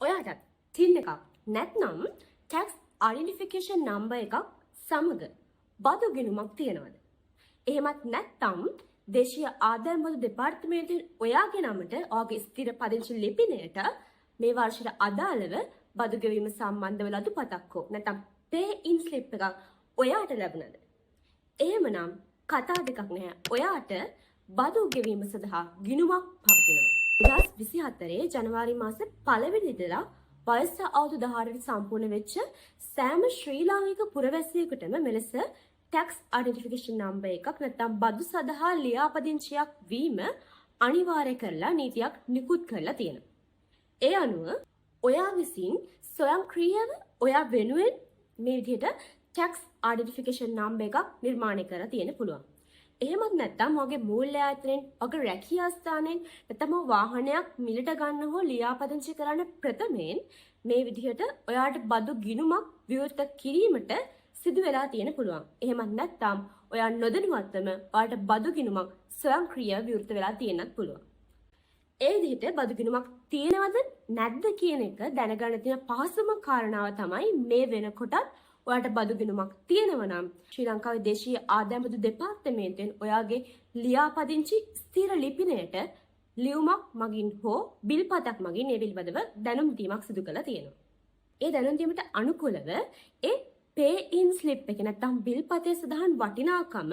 ඔයාටත් TIN එකක් නැත්නම් tax identification number එකක් සමග බදු ගිණුමක් තියෙනවද? එහෙමත් නැත්නම් දේශීය ආදායම් බදු දෙපාර්තමේන්තුවෙන් ඔයාගේ නමට ඔයාගේ ස්ථිර පදිංචි ලිපිනයට මේ වර්ෂයට අදාළව බදු ගෙවීම සම්බන්ධව ලදු පතක් හෝ නැත්නම් pay in slip එකක් ඔයාට ලැබුණද? එහෙමනම් කතා දෙකක් නැහැ. ඔයාට බදු ගෙවීම සඳහා ගිණුමක් පවතිනවා. 2024 ජනවාරි මාස 1 වෙනිදා වයස අවුරුදු 18ට සම්පූර්ණ වෙච්ච සෑම ශ්‍රී ලාංකික පුරවැසියෙකුටම මෙලෙස tax identification number එකක් නැත්නම් බදු සඳහා ලියාපදිංචියක් වීම අනිවාර්ය කරලා නීතියක් නිකුත් කරලා තියෙනවා. ඒ අනුව ඔයා විසින් ස්වයංක්‍රීයව ඔයා වෙනුවෙන් මේ විදිහට tax identification number එකක් නිර්මාණය කරලා තියෙන්න පුළුවන්. එහෙමත් නැත්නම් ඔයාගේ මූල්‍ය ආයතනයෙන් ඔයාගේ රැකියා ස්ථානයෙන් නැත්නම් වාහනයක් මිලට ගන්න හෝ ලියාපදිංචි කරන්න ප්‍රථමයෙන් මේ විදිහට ඔයාට බදු ගිණුමක් විවෘත කිරීමට සිදු වෙලා තියෙන පුළුවන්. එහෙමත් නැත්නම් ඔයා නොදැනුවත්වම ඔයාට බදු ගිණුමක් ස්වයංක්‍රීයව විවෘත වෙලා තියෙන්නත් පුළුවන්. ඒ විදිහට බදු ගිණුමක් තියෙනවද නැද්ද කියන එක දැනගන්න තියෙන පහසුම කාරණාව තමයි මේ වෙනකොටත් ඔයාට බදු ගිණුමක් තියෙනවා නම් ශ්‍රී ලංකාවේ දේශීය ආදායම් බදු දෙපාර්තමේන්තුවෙන් ඔයාගේ ලියාපදිංචි ස්ථිර ලිපිනයට ලියුමක් මගින් හෝ බිල්පතක් මගින් මේ පිළිබඳව දැනුම් දීමක් සිදු කරලා තියෙනවා. ඒ දැනුම් දීමට අනුකූලව ඒ pay in slip එක නැත්නම් බිල්පතේ සඳහන් වටිනාකම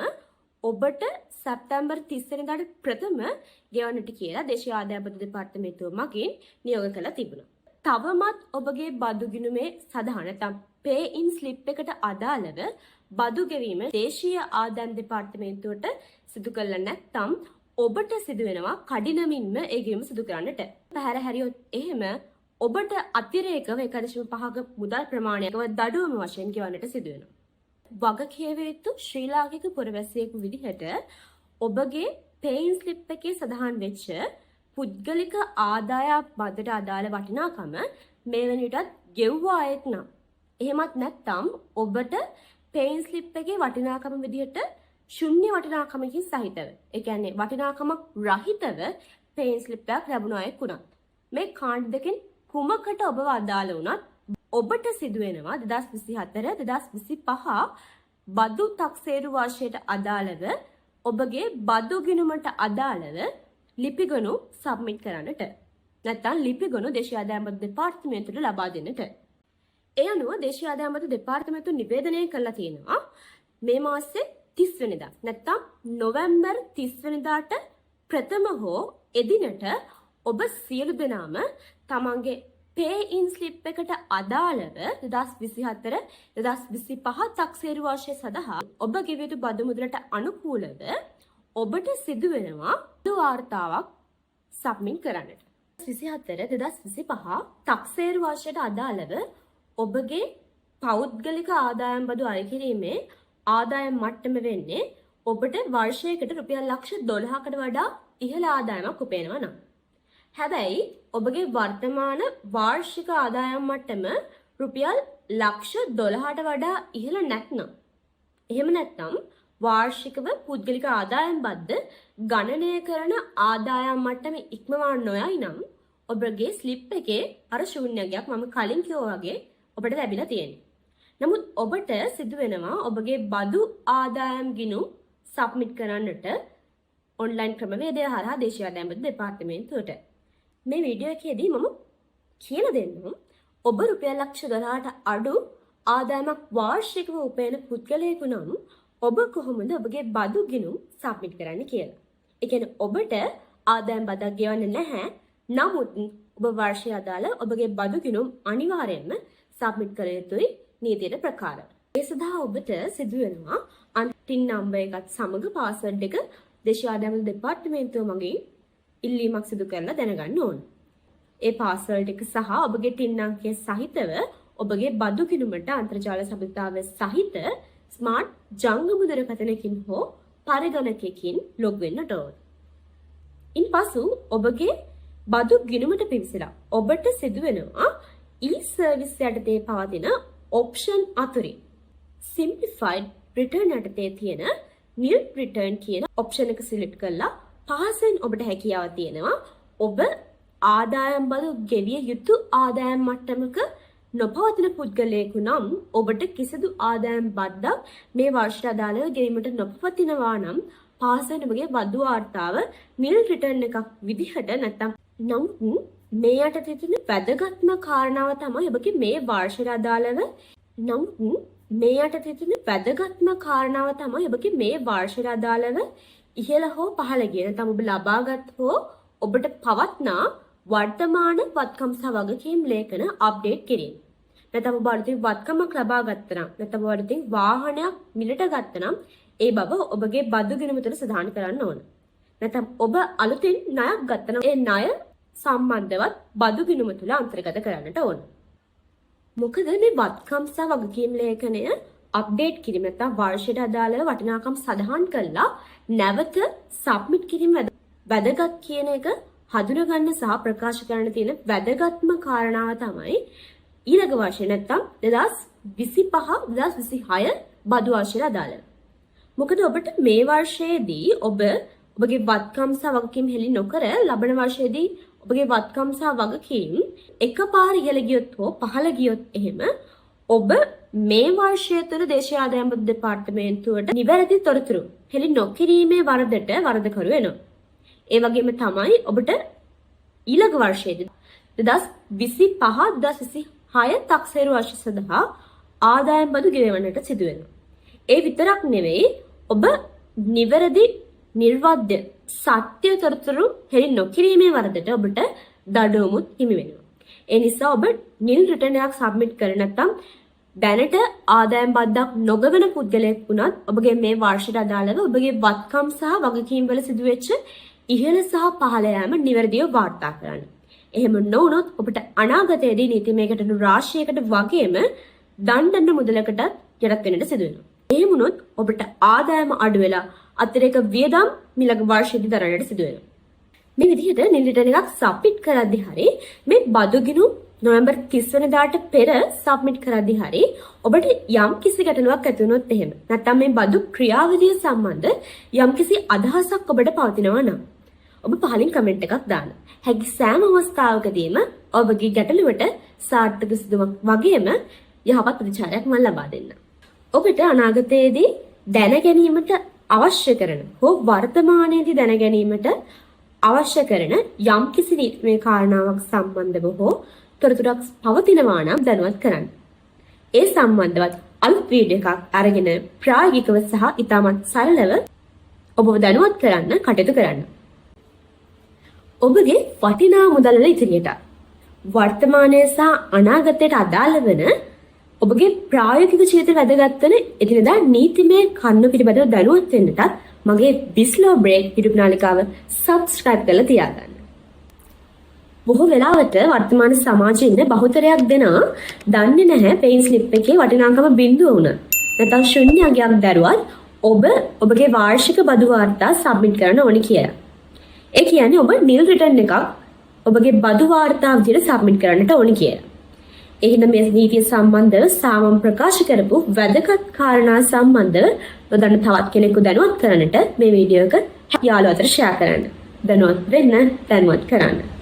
ඔබට සැප්තැම්බර් 30 වෙනිදාට ප්‍රථම ගෙවන්නට කියලා දේශීය ආදායම් බදු දෙපාර්තමේන්තුව මගින් නියෝග කරලා තිබුණා. තවමත් ඔබගේ බදු ගිණුමේ සඳහන් නැත්නම් pay in slip එකට අදාළව බදු ගෙවීම දේශීය ආදායම් දෙපාර්තමේන්තුවට සිදු කළා නැත්නම් ඔබට සිදු වෙනවා කඩිනමින්ම ඒ ගෙවීම සිදු කරන්නට. පැහැර හැරියොත් එහෙම ඔබට අතිරේකව 1.5ක මුදල් ප්‍රමාණයකව දඩුවම වශයෙන් ගෙවන්නට සිදු වෙනවා. වගකියවිය යුතු ශ්‍රී ලාංකික පුරවැසියෙකු විදිහට ඔබගේ pay in slip එකේ සඳහන් වෙච්ච පුද්ගලික ආදායම් බදට අදාළ වටිනාකම මේ වෙනිටත් ගෙව්වා අයෙක් නම් එහෙමත් නැත්නම් ඔබට pay in slip එකේ වටිනාකම විදිහට ශුන්‍ය වටිනාකමකින් සහිතව ඒ කියන්නේ වටිනාකමක් රහිතව pay in slip එකක් ලැබුණ අයෙක් වුණත් මේ කාණ්ඩ දෙකෙන් කුමකට ඔබව අදාළ වුණත් ඔබට සිදු වෙනවා 2024 2025 බදු තක්සේරු වර්ෂයට අදාළව ඔබගේ බදු ගිණුමට අදාළව ලිපිගනු සබ්මිට් කරන්නට නැත්නම් ලිපිගනු දේශීය ආදායම් බදු දෙපාර්තමේන්තුවට ලබා දෙන්නට. ඒ අනුව දේශීය ආදායම් බදු දෙපාර්තමේන්තුව නිවේදනය කළා තියෙනවා මේ මාසේ 30 වෙනිදා නැත්නම් නොවැම්බර් 30 වෙනිදාට ප්‍රථම හෝ එදිනට ඔබ සියලු දෙනාම තමන්ගේ pay in slip එකට අදාළව 2024 2025 තක්සේරු වර්ෂය සඳහා ඔබ ගෙවිය යුතු බදු මුදලට අනුකූලව ඔබට සිදු වෙනවා බදු වාර්තාවක් සබ්මිට් කරන්නට. 2024 2025 තක්සේරු වර්ෂයට අදාළව ඔබගේ පෞද්ගලික ආදායම් බදු අය කිරීමේ ආදායම් මට්ටම වෙන්නේ ඔබට වර්ෂයකට රුපියල් ලක්ෂ 12කට වඩා ඉහළ ආදායමක් උපයනවා නම්. හැබැයි ඔබගේ වර්තමාන වාර්ෂික ආදායම් මට්ටම රුපියල් ලක්ෂ 12ට වඩා ඉහළ නැත්නම් එහෙම නැත්නම් වාර්ෂිකව පුද්ගලික ආදායම් බද්ද ගණනය කරන ආදායම් මට්ටම ඉක්මවා නොයයි නම් ඔබගේ ස්ලිප් එකේ අර ශූන්‍යයක් මම කලින් කිව්වා වගේ ඔබට ලැබිලා තියෙනවා. නමුත් ඔබට සිදු වෙනවා ඔබගේ බදු ආදායම් ගිණුම් සබ්මිට් කරන්නට ඔන්ලයින් ක්‍රමවේදය හරහා දේශීය ආදායම් බදු දෙපාර්තමේන්තුවට. මේ වීඩියෝ එකේදී මම කියලා දෙන්නම් ඔබ රුපියල් ලක්ෂ 12ට අඩු ආදායමක් වාර්ෂිකව උපයන පුද්ගලයෙකු නම් ඔබ කොහොමද ඔබගේ බදු ගිණුම් සබ්මිට් කරන්නේ කියලා. ඒ කියන්නේ ඔබට ආදායම් බදක් ගෙවන්න නැහැ. නමුත් ඔබ වාර්ෂික අදාළ ඔබගේ බදු ගිණුම් අනිවාර්යයෙන්ම සබ්මිට් කළ යුතුයි නීතියට ප්‍රකාරව. ඒ සඳහා ඔබට සිදු වෙනවා TIN නම්බර් එකත් සමග පාස්වර්ඩ් එක දේශීය ආදායම් දෙපාර්තමේන්තුව මගින් ඉල්ලීමක් සිදු කරලා දැනගන්න ඕන. ඒ පාස්වර්ඩ් එක සහ ඔබගේ TIN අංකය සහිතව ඔබගේ බදු ගිණුමට අන්තර්ජාල සබඳතාවය සහිත ස්මාර්ට් ජංගම දුරකථනකින් හෝ පරිගණකයකින් ලොග් වෙන්නට ඕන. ඉන්පසු ඔබගේ බදු ගිණුමට පිවිසලා ඔබට සිදු වෙනවා e-service යටතේ පවතින ඔප්ෂන් අතුරින් simplified return යටතේ තියෙන nil return කියන ඔප්ෂන් එක සිලෙක්ට් කරලා පහසෙන් ඔබට හැකියාව තියෙනවා ඔබ ආදායම් බදු ගෙවිය යුතු ආදායම් මට්ටමක නොපවතින පුද්ගලයෙකු නම් ඔබට කිසිදු ආදායම් බද්දක් මේ වර්ෂයට අදාළව ගෙවීමට නොපවතිනවා නම් පාසල් ඔබගේ බදු වාර්තාව නිල් රිටර්න් එකක් විදිහට නැත්නම් නමුත් මේ යටතේ තියෙන වැදගත්ම කාරණාව තමයි ඔබගේ මේ වර්ෂයට අදාළව ඉහළ හෝ පහළ ගිය නැත්නම් ඔබ ලබාගත් හෝ ඔබට පවත්නා වර්තමාන වත්කම් සහ වගකීම් ලේඛන අප්ඩේට් කිරීම. නැත්නම් ඔබ අලුතින් වත්කමක් ලබා ගත්තා නම් නැත්නම් ඔබ අලුතින් වාහනයක් මිලට ගත්තා නම් ඒ බව ඔබගේ බදු ගිණුම තුළ සඳහන් කරන්න ඕන. නැත්නම් ඔබ අලුතින් ණයක් ගත්තා නම් ඒ ණය සම්බන්ධවත් බදු ගිණුම තුළ අන්තර්ගත කරන්නට ඕන. මොකද මේ වත්කම් සහ වගකීම් ලේඛනය අප්ඩේට් කිරීම නැත්නම් වර්ෂයට අදාළව වටිනාකම් සඳහන් කළා නැවත සබ්මිට් කිරීම වැදගත් කියන එක හඳුනගන්න සහ ප්‍රකාශ කරන්න තියෙන වැදගත්ම කාරණාව තමයි ඊළඟ වර්ෂය නැත්නම් 2025-2026 බදු වර්ෂයට අදාළව. මොකද ඔබට මේ වර්ෂයේදී ඔබගේ වත්කම් සහ වගකීම් හෙළි නොකර ලබන වර්ෂයේදී ඔබගේ වත්කම් සහ වගකීම් එකපාර ඉහළ ගියොත් හෝ පහළ ගියොත් එහෙම ඔබ මේ වර්ෂය තුළ දේශීය ආදායම් බදු දෙපාර්තමේන්තුවට නිවැරදි තොරතුරු හෙළි නොකිරීමේ වරදට වරදකරු වෙනවා. ඒ වගේම තමයි ඔබට ඊළඟ වර්ෂයේදී 2025-2026 තක්සේරු වර්ෂය සඳහා ආදායම් බදු ගෙවන්නට සිදු වෙනවා. ඒ විතරක් නෙවෙයි ඔබ නිවැරදි නිර්වද්‍ය සත්‍ය තොරතුරු හෙළි නොකිරීමේ වරදට ඔබට දඩුවමුත් හිමි වෙනවා. ඒ නිසා ඔබ නිල් රිටර්න් එකක් සබ්මිට් කර නැත්නම් දැනට ආදායම් බද්දක් නොගවන පුද්ගලයෙක් වුණත් ඔබගේ මේ වර්ෂයට අදාළව ඔබගේ වත්කම් සහ වගකීම් වල සිදුවෙච්ච ඉහළ සහ පහළ යාම නිවැරදිව වාර්තා කරන්න. එහෙම නොවුනොත් ඔබට අනාගතයේදී නීතිමය ගැටලු රාශියකට වගේම දණ්ඩන මුදලකට යටත් වෙන්නට සිදු වෙනවා. එහෙම වුණොත් ඔබට ආදායම අඩු වෙලා අතිරේක වියදම් ඊළඟ වර්ෂයේදී දරන්නට සිදු වෙනවා. මේ විදිහට නිල් රිටර්න් එකක් සබ්මිට් කරද්දී හරි මේ බදු ගිණුම් නොවැම්බර් 30 වෙනිදාට පෙර සබ්මිට් කරද්දී හරි ඔබට යම් කිසි ගැටලුවක් ඇති වුණොත් එහෙම නැත්නම් මේ බදු ක්‍රියාවලිය සම්බන්ධ යම් කිසි අදහසක් ඔබට පවතිනවා නම් ඔබ පහලින් කමෙන්ට් එකක් දාන්න. හැකි සෑම අවස්ථාවකදීම ඔබගේ ගැටලුවට සාර්ථක විසඳුමක් වගේම යහපත් ප්‍රතිචාරයක් මම ලබා දෙන්න. ඔබට අනාගතයේදී දැන ගැනීමට අවශ්‍ය කරන හෝ වර්තමානයේදී දැන ගැනීමට අවශ්‍ය කරන යම් කිසි මේ කාරණාවක් සම්බන්ධව හෝ තොරතුරක් පවතිනවා නම් දැනුවත් කරන්න. ඒ සම්බන්ධවත් අලුත් වීඩියෝ එකක් අරගෙන ප්‍රායෝගිකව සහ ඉතාමත් සරලව ඔබව දැනුවත් කරන්න කටයුතු කරන්න. ඔබගේ වටිනා මුදල් වල ඉතිරියට වර්තමානයේ සහ අනාගතයට අදාළ වෙන ඔබගේ ප්‍රායෝගික ජීවිතේ වැදගත් වෙන එදිනෙදා නීතිමය කරුණු පිළිබඳව දැනුවත් වෙන්නටත් මගේ බිස්ලෝ බ්‍රේක් YouTube නාලිකාව subscribe කරලා තියාගන්න. බොහෝ වෙලාවට වර්තමාන සමාජයේ ඉන්න බහුතරයක් දෙනා දන්නේ නැහැ පේන් ස්ලිප් එකේ වටිනාකම බිඳුව වුණා. නැත්නම් ශුන්‍යයක් දරුවත් ඔබගේ වාර්ෂික බදු වාර්තා සබ්මිට් කරන්න ඕනි කියලා. ඒ කියන්නේ ඔබ නිල් රිටර්න් එකක් ඔබගේ බදු වාර්තා විදිහට සබ්මිට් කරන්නට ඕනි කියලා. එහෙනම් මේ නීතිය සම්බන්ධව සාමම් ප්‍රකාශ කරපු වැදගත් කාරණා සම්බන්ධව නොදන්න තවත් කෙනෙකු දැනුවත් කරන්නට මේ වීඩියෝ එක යාළුවෝ අතර ෂෙයා කරන්න. දැනුවත් වෙන්න දැනුවත් කරන්න.